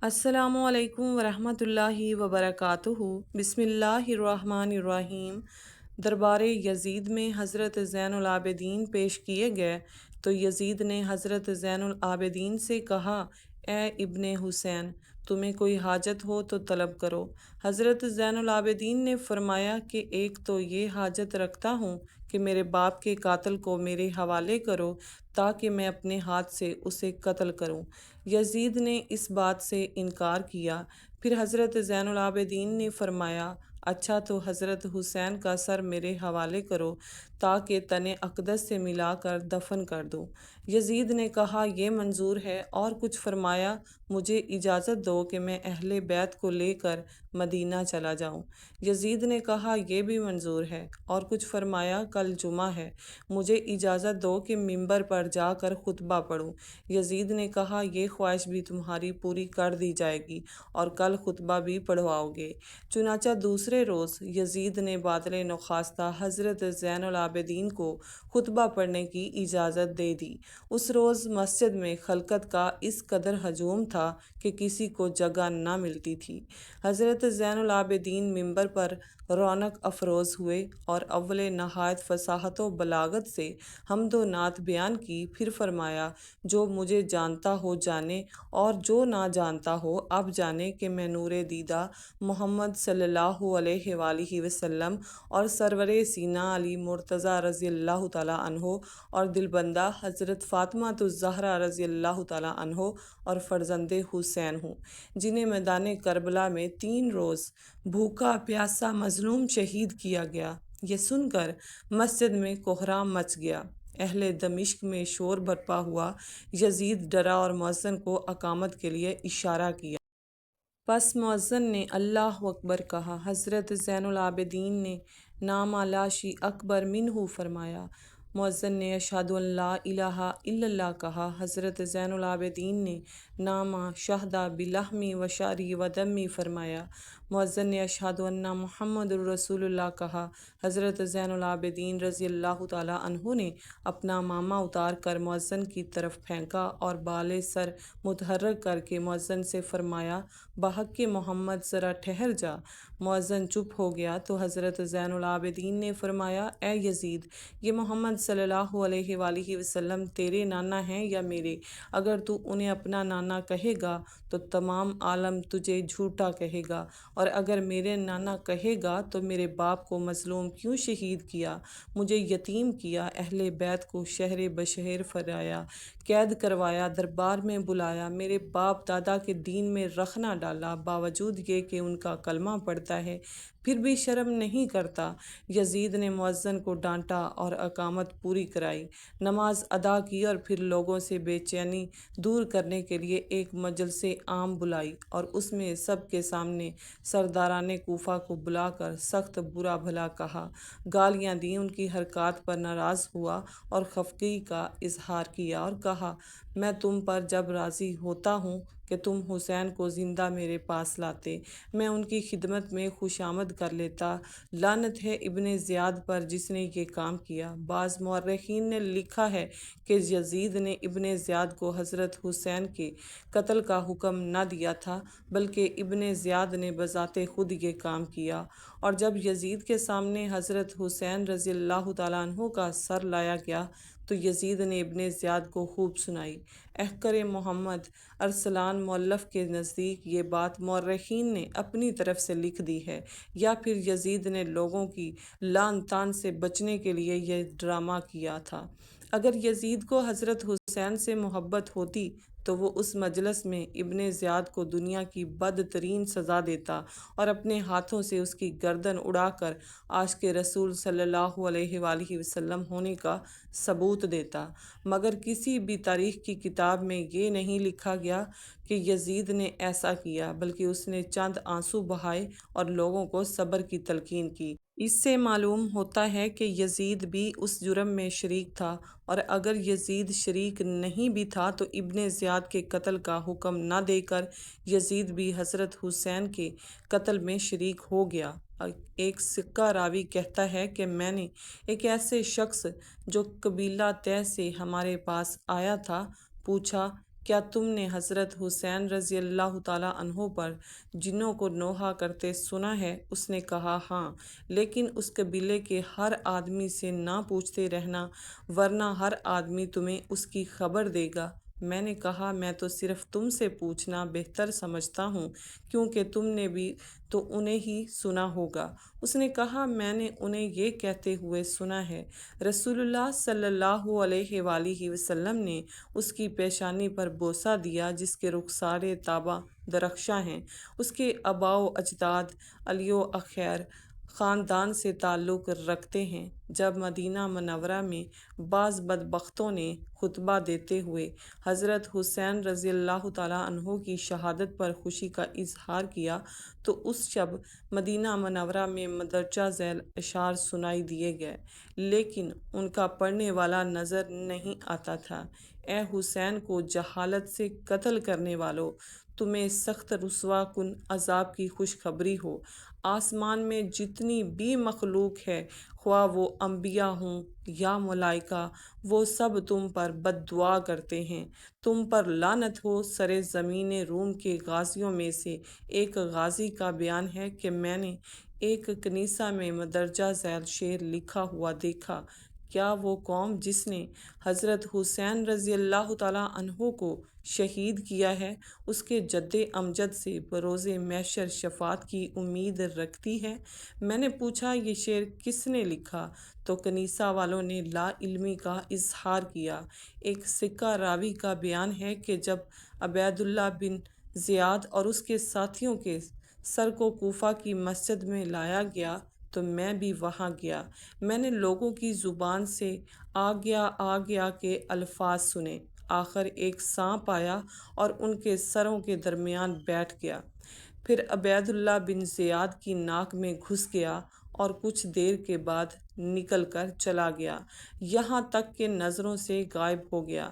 السلام علیکم ورحمۃ اللہ وبرکاتہ۔ بسم اللہ الرحمن الرحیم۔ دربار یزید میں حضرت زین العابدین پیش کیے گئے تو یزید نے حضرت زین العابدین سے کہا، اے ابن حسین، تمہیں کوئی حاجت ہو تو طلب کرو۔ حضرت زین العابدین نے فرمایا کہ ایک تو یہ حاجت رکھتا ہوں کہ میرے باپ کے قاتل کو میرے حوالے کرو تاکہ میں اپنے ہاتھ سے اسے قتل کروں۔ یزید نے اس بات سے انکار کیا۔ پھر حضرت زین العابدین نے فرمایا، اچھا تو حضرت حسین کا سر میرے حوالے کرو تاکہ تن اقدس سے ملا کر دفن کر دوں۔ یزید نے کہا، یہ منظور ہے، اور کچھ فرمایا، مجھے اجازت دو کہ میں اہل بیت کو لے کر مدینہ چلا جاؤں۔ یزید نے کہا، یہ بھی منظور ہے، اور کچھ فرمایا، کل جمعہ ہے، مجھے اجازت دو کہ منبر پر جا کر خطبہ پڑھوں۔ یزید نے کہا، یہ خواہش بھی تمہاری پوری کر دی جائے گی اور کل خطبہ بھی پڑھواؤ گے۔ چنانچہ دوسرے روز یزید نے بادل نخواستہ حضرت زین العابدین کو خطبہ پڑھنے کی اجازت دے دی۔ اس روز مسجد میں خلقت کا اس قدر ہجوم تھا کہ کسی کو جگہ نہ ملتی تھی۔ حضرت زین العابدین منبر پر رونق افروز ہوئے اور اول نہایت فصاحت و بلاغت سے حمد و نعت بیان کی۔ پھر فرمایا، جو مجھے جانتا ہو جانے، اور جو نہ جانتا ہو اب جانے کہ میں نور دیدہ محمد صلی اللہ علیہ وآلہ وسلم اور سرور سینہ علی مرتضیٰ رضی اللہ تعالیٰ عنہ اور دلبندہ حضرت فاطمۃ الزہرا رضی اللہ تعالیٰ عنہ اور فرزند حسین ہوں، جنہیں میدان کربلا میں 3 روز بھوکا پیاسا مظلوم شہید کیا گیا۔ یہ سن کر مسجد میں کوہرام مچ گیا۔ اہل دمشق میں شور برپا ہوا۔ یزید ڈرا اور مؤذن کو اقامت کے لیے اشارہ کیا۔ پس مؤذن نے اللہ اکبر کہا۔ حضرت زین العابدین نے نعم لا شیء اکبر منہ فرمایا۔ مؤذن نے اشہد ان لا الہ الا اللہ کہا۔ حضرت زین العابدین نے نعم شہدہ بلحمی و شعری و دمی فرمایا۔ مؤذن نے اشہد ان محمد الرسول اللہ کہا۔ حضرت زین العابدین رضی اللہ تعالیٰ عنہ نے اپنا عمامہ اتار کر مؤذن کی طرف پھینکا اور بالِ سر متحرک کر کے مؤذن سے فرمایا، بحق محمد ذرا ٹھہر جا۔ مؤذن چپ ہو گیا تو حضرت زین العابدین نے فرمایا، اے یزید، یہ محمد صلی اللہ علیہ وآلہ وسلم تیرے نانا ہیں یا میرے؟ اگر تو انہیں اپنا نانا کہے گا تو تمام عالم تجھے جھوٹا کہے گا، اور اگر میرے نانا کہے گا تو میرے باپ کو مظلوم کیوں شہید کیا، مجھے یتیم کیا، اہل بیت کو شہر بشہر پھرایا، قید کروایا، دربار میں بلایا، میرے باپ دادا کے دین میں رخ نہ ڈالا، باوجود یہ کہ ان کا کلمہ پڑھتا ہے پھر بھی شرم نہیں کرتا۔ یزید نے مؤذن کو ڈانٹا اور اقامت پوری کرائی، نماز ادا کی، اور پھر لوگوں سے بے چینی دور کرنے کے لیے ایک مجلس عام بلائی اور اس میں سب کے سامنے سرداران کوفہ کو بلا کر سخت برا بھلا کہا، گالیاں دیں، ان کی حرکات پر ناراض ہوا اور خفگی کا اظہار کیا اور کہا، میں تم پر جب راضی ہوتا ہوں کہ تم حسین کو زندہ میرے پاس لاتے، میں ان کی خدمت میں خوش آمد کر لیتا۔ لعنت ہے ابن زیاد پر جس نے یہ کام کیا۔ بعض مورخین نے لکھا ہے کہ یزید نے ابن زیاد کو حضرت حسین کے قتل کا حکم نہ دیا تھا، بلکہ ابن زیاد نے بذات خود یہ کام کیا، اور جب یزید کے سامنے حضرت حسین رضی اللہ تعالیٰ عنہ کا سر لایا گیا تو یزید نے ابن زیاد کو خوب سنائی۔ احقر محمد ارسلان مؤلف کے نزدیک یہ بات مورخین نے اپنی طرف سے لکھ دی ہے، یا پھر یزید نے لوگوں کی لعن طعن سے بچنے کے لیے یہ ڈرامہ کیا تھا۔ اگر یزید کو حضرت حسین سے محبت ہوتی تو وہ اس مجلس میں ابن زیاد کو دنیا کی بدترین سزا دیتا اور اپنے ہاتھوں سے اس کی گردن اڑا کر عاشق رسول صلی اللہ علیہ وآلہ وسلم ہونے کا ثبوت دیتا، مگر کسی بھی تاریخ کی کتاب میں یہ نہیں لکھا گیا کہ یزید نے ایسا کیا، بلکہ اس نے چند آنسو بہائے اور لوگوں کو صبر کی تلقین کی۔ اس سے معلوم ہوتا ہے کہ یزید بھی اس جرم میں شریک تھا، اور اگر یزید شریک نہیں بھی تھا تو ابن زیاد کے قتل کا حکم نہ دے کر یزید بھی حضرت حسین کے قتل میں شریک ہو گیا۔ ایک سکہ راوی کہتا ہے کہ میں نے ایک ایسے شخص جو قبیلہ طے سے ہمارے پاس آیا تھا پوچھا کیا تم نے حضرت حسین رضی اللہ تعالیٰ عنہ پر جنوں کو نوحہ کرتے سنا ہے؟ اس نے کہا ہاں، لیکن اس قبیلے کے ہر آدمی سے نہ پوچھتے رہنا، ورنہ ہر آدمی تمہیں اس کی خبر دے گا۔ میں نے کہا میں تو صرف تم سے پوچھنا بہتر سمجھتا ہوں، کیونکہ تم نے بھی تو انہیں ہی سنا ہوگا۔ اس نے کہا میں نے انہیں یہ کہتے ہوئے سنا ہے، رسول اللہ صلی اللہ علیہ وآلہ وسلم نے اس کی پیشانی پر بوسہ دیا جس کے رخسار طیبہ درخشاں ہیں۔ اس کے آباء و اجداد علی و اخیر خاندان سے تعلق رکھتے ہیں۔ جب مدینہ منورہ میں بعض بدبختوں نے خطبہ دیتے ہوئے حضرت حسین رضی اللہ تعالیٰ عنہ کی شہادت پر خوشی کا اظہار کیا تو اس شب مدینہ منورہ میں مندرجہ ذیل اشعار سنائی دیے گئے، لیکن ان کا پڑھنے والا نظر نہیں آتا تھا۔ اے حسین کو جہالت سے قتل کرنے والو، تمہیں سخت رسوا کن عذاب کی خوشخبری ہو۔ آسمان میں جتنی بھی مخلوق ہے، خواہ وہ انبیاء ہوں یا ملائکہ، وہ سب تم پر بد دعا کرتے ہیں۔ تم پر لعنت ہو۔ سر زمین روم کے غازیوں میں سے ایک غازی کا بیان ہے کہ میں نے ایک کنیسہ میں مندرجہ ذیل شعر لکھا ہوا دیکھا، کیا وہ قوم جس نے حضرت حسین رضی اللہ تعالیٰ عنہ کو شہید کیا ہے، اس کے جد امجد سے بروز محشر شفاعت کی امید رکھتی ہے؟ میں نے پوچھا یہ شعر کس نے لکھا؟ تو کنیسہ والوں نے لا علمی کا اظہار کیا۔ ایک سکہ راوی کا بیان ہے کہ جب عبید اللہ بن زیاد اور اس کے ساتھیوں کے سر کو کوفہ کی مسجد میں لایا گیا تو میں بھی وہاں گیا۔ میں نے لوگوں کی زبان سے آ گیا کے الفاظ سنے۔ آخر ایک سانپ آیا اور ان کے سروں کے درمیان بیٹھ گیا، پھر عبید اللہ بن زیاد کی ناک میں گھس گیا اور کچھ دیر کے بعد نکل کر چلا گیا، یہاں تک کہ نظروں سے غائب ہو گیا۔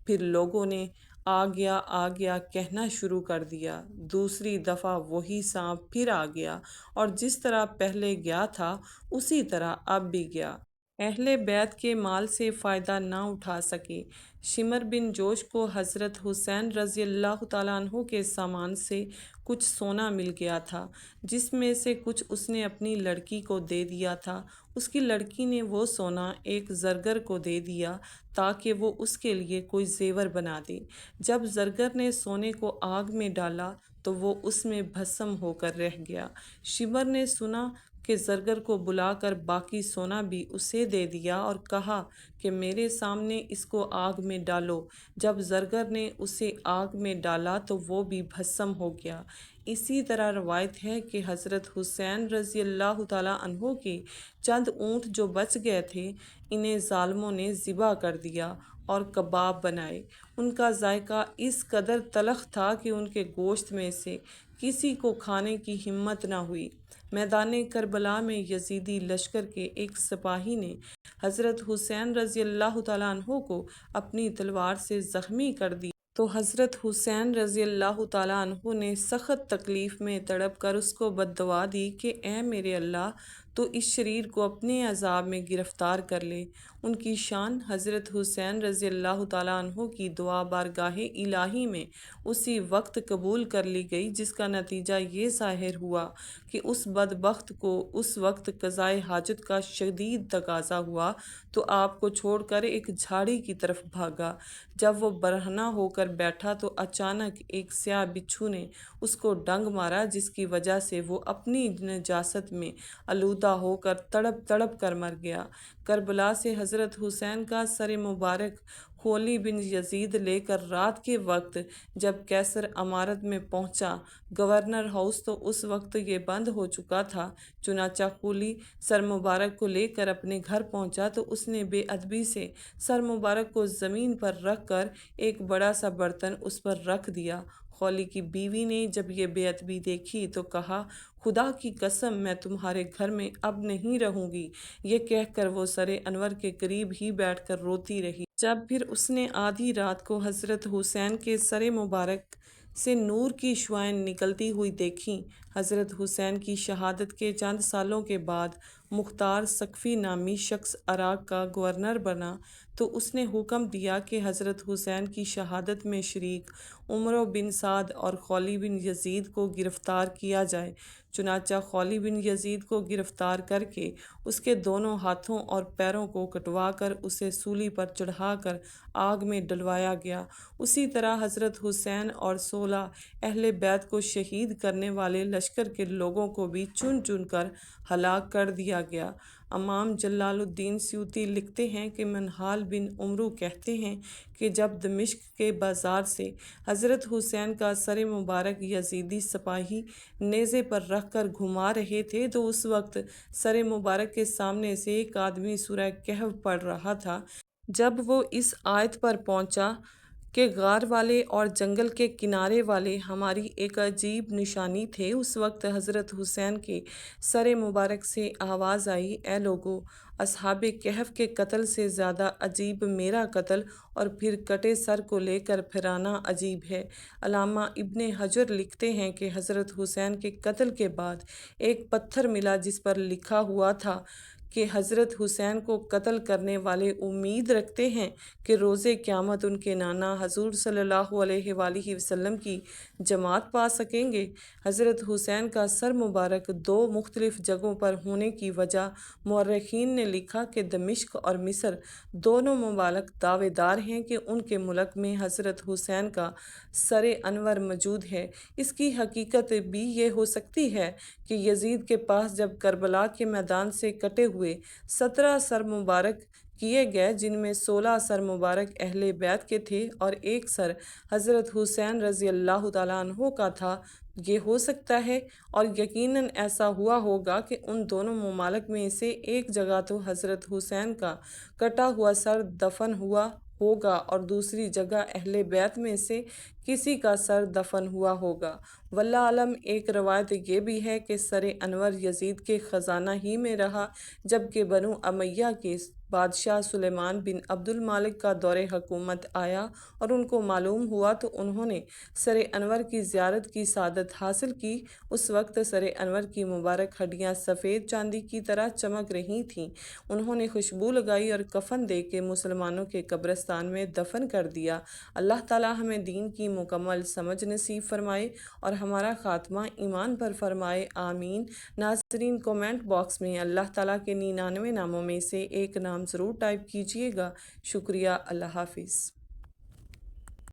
پھر لوگوں نے آ گیا کہنا شروع کر دیا۔ دوسری دفعہ وہی سانپ پھر آ گیا اور جس طرح پہلے گیا تھا اسی طرح اب بھی گیا۔ اہل بیت کے مال سے فائدہ نہ اٹھا سکے۔ شمر بن جوش کو حضرت حسین رضی اللہ تعالیٰ عنہ کے سامان سے کچھ سونا مل گیا تھا، جس میں سے کچھ اس نے اپنی لڑکی کو دے دیا تھا۔ اس کی لڑکی نے وہ سونا ایک زرگر کو دے دیا تاکہ وہ اس کے لیے کوئی زیور بنا دے۔ جب زرگر نے سونے کو آگ میں ڈالا تو وہ اس میں بھسم ہو کر رہ گیا۔ شمر نے سنا کہ زرگر کو بلا کر باقی سونا بھی اسے دے دیا اور کہا کہ میرے سامنے اس کو آگ میں ڈالو۔ جب زرگر نے اسے آگ میں ڈالا تو وہ بھی بھسم ہو گیا۔ اسی طرح روایت ہے کہ حضرت حسین رضی اللہ تعالیٰ عنہ کے چند اونٹ جو بچ گئے تھے، انہیں ظالموں نے ذبح کر دیا اور کباب بنائے۔ ان کا ذائقہ اس قدر تلخ تھا کہ ان کے گوشت میں سے کسی کو کھانے کی ہمت نہ ہوئی۔ میدان کربلا میں یزیدی لشکر کے ایک سپاہی نے حضرت حسین رضی اللہ تعالیٰ عنہ کو اپنی تلوار سے زخمی کر دیا تو حضرت حسین رضی اللہ تعالیٰ عنہ نے سخت تکلیف میں تڑپ کر اس کو بد دعا دی کہ اے میرے اللہ، تو اس شریر کو اپنے عذاب میں گرفتار کر لے۔ ان کی شان حضرت حسین رضی اللہ تعالیٰ عنہ کی دعا بارگاہ الہی میں اسی وقت قبول کر لی گئی، جس کا نتیجہ یہ ظاہر ہوا کہ اس بدبخت کو اس وقت قضائے حاجت کا شدید تقاضا ہوا تو آپ کو چھوڑ کر ایک جھاڑی کی طرف بھاگا۔ جب وہ برہنہ ہو کر بیٹھا تو اچانک ایک سیاہ بچھو نے اس کو ڈنگ مارا، جس کی وجہ سے وہ اپنی نجاست میں آلودہ ہو کر تڑپ تڑپ کر مر گیا۔ کربلا سے حضرت حسین کا سر مبارک خولی بن یزید لے کر رات کے وقت جب قیصر عمارت میں پہنچا، گورنر ہاؤس تو اس وقت یہ بند ہو چکا تھا، چنانچہ خولی سر مبارک کو لے کر اپنے گھر پہنچا تو اس نے بے ادبی سے سر مبارک کو زمین پر رکھ کر ایک بڑا سا برتن اس پر رکھ دیا۔ خولی کی بیوی نے جب یہ بے ادبی دیکھی تو کہا خدا کی قسم میں تمہارے گھر میں اب نہیں رہوں گی۔ یہ کہہ کر وہ سر انور کے قریب ہی بیٹھ کر روتی رہی۔ جب پھر اس نے آدھی رات کو حضرت حسین کے سر مبارک سے نور کی شعاعیں نکلتی ہوئی دیکھیں۔ حضرت حسین کی شہادت کے چند سالوں کے بعد مختار ثقفی نامی شخص عراق کا گورنر بنا تو اس نے حکم دیا کہ حضرت حسین کی شہادت میں شریک عمرو بن سعد اور خولی بن یزید کو گرفتار کیا جائے۔ چنانچہ خولی بن یزید کو گرفتار کر کے اس کے دونوں ہاتھوں اور پیروں کو کٹوا کر اسے سولی پر چڑھا کر آگ میں ڈلوایا گیا۔ اسی طرح حضرت حسین اور 16 اہل بیت کو شہید کرنے والے لشکر کے لوگوں کو بھی چن چن کر ہلاک کر دیا گیا۔ امام جلال الدین سیوطی لکھتے ہیں کہ منہال بن عمرو کہتے ہیں کہ جب دمشق کے بازار سے حضرت حسین کا سر مبارک یزیدی سپاہی نیزے پر رکھ کر گھما رہے تھے تو اس وقت سر مبارک کے سامنے سے ایک آدمی سورہ کہف پڑھ رہا تھا۔ جب وہ اس آیت پر پہنچا کہ غار والے اور جنگل کے کنارے والے ہماری ایک عجیب نشانی تھے، اس وقت حضرت حسین کے سر مبارک سے آواز آئی، اے لوگو، اصحاب کہف کے قتل سے زیادہ عجیب میرا قتل اور پھر کٹے سر کو لے کر پھرانا عجیب ہے۔ علامہ ابن حجر لکھتے ہیں کہ حضرت حسین کے قتل کے بعد ایک پتھر ملا جس پر لکھا ہوا تھا کہ حضرت حسین کو قتل کرنے والے امید رکھتے ہیں کہ روز قیامت ان کے نانا حضور صلی اللہ علیہ وآلہ وسلم کی جماعت پا سکیں گے۔ حضرت حسین کا سر مبارک 2 مختلف جگہوں پر ہونے کی وجہ مورخین نے لکھا کہ دمشق اور مصر دونوں ممالک دعوے دار ہیں کہ ان کے ملک میں حضرت حسین کا سر انور موجود ہے۔ اس کی حقیقت بھی یہ ہو سکتی ہے کہ یزید کے پاس جب کربلا کے میدان سے کٹے ہوئے 17 سر مبارک کیے گئے، جن میں 16 سر مبارک اہل بیت کے تھے اور ایک سر حضرت حسین رضی اللہ تعالیٰ عنہ کا تھا، یہ ہو سکتا ہے اور یقیناً ایسا ہوا ہوگا کہ ان دونوں ممالک میں سے ایک جگہ تو حضرت حسین کا کٹا ہوا سر دفن ہوا ہوگا اور دوسری جگہ اہل بیت میں سے کسی کا سر دفن ہوا ہوگا۔ واللہ اعلم۔ ایک روایت یہ بھی ہے کہ سر انور یزید کے خزانہ ہی میں رہا، جبکہ بنو امیہ کے بادشاہ سلیمان بن عبد المالک کا دور حکومت آیا اور ان کو معلوم ہوا تو انہوں نے سر انور کی زیارت کی سعادت حاصل کی۔ اس وقت سر انور کی مبارک ہڈیاں سفید چاندی کی طرح چمک رہی تھیں۔ انہوں نے خوشبو لگائی اور کفن دے کے مسلمانوں کے قبرستان میں دفن کر دیا۔ اللہ تعالی ہمیں دین کی مکمل سمجھ نصیب فرمائے اور ہمارا خاتمہ ایمان پر فرمائے، آمین۔ ناظرین، کومنٹ باکس میں اللہ تعالیٰ کے 99 ناموں میں سے ایک نام ضرور ٹائپ کیجیے گا۔ شکریہ۔ اللہ حافظ۔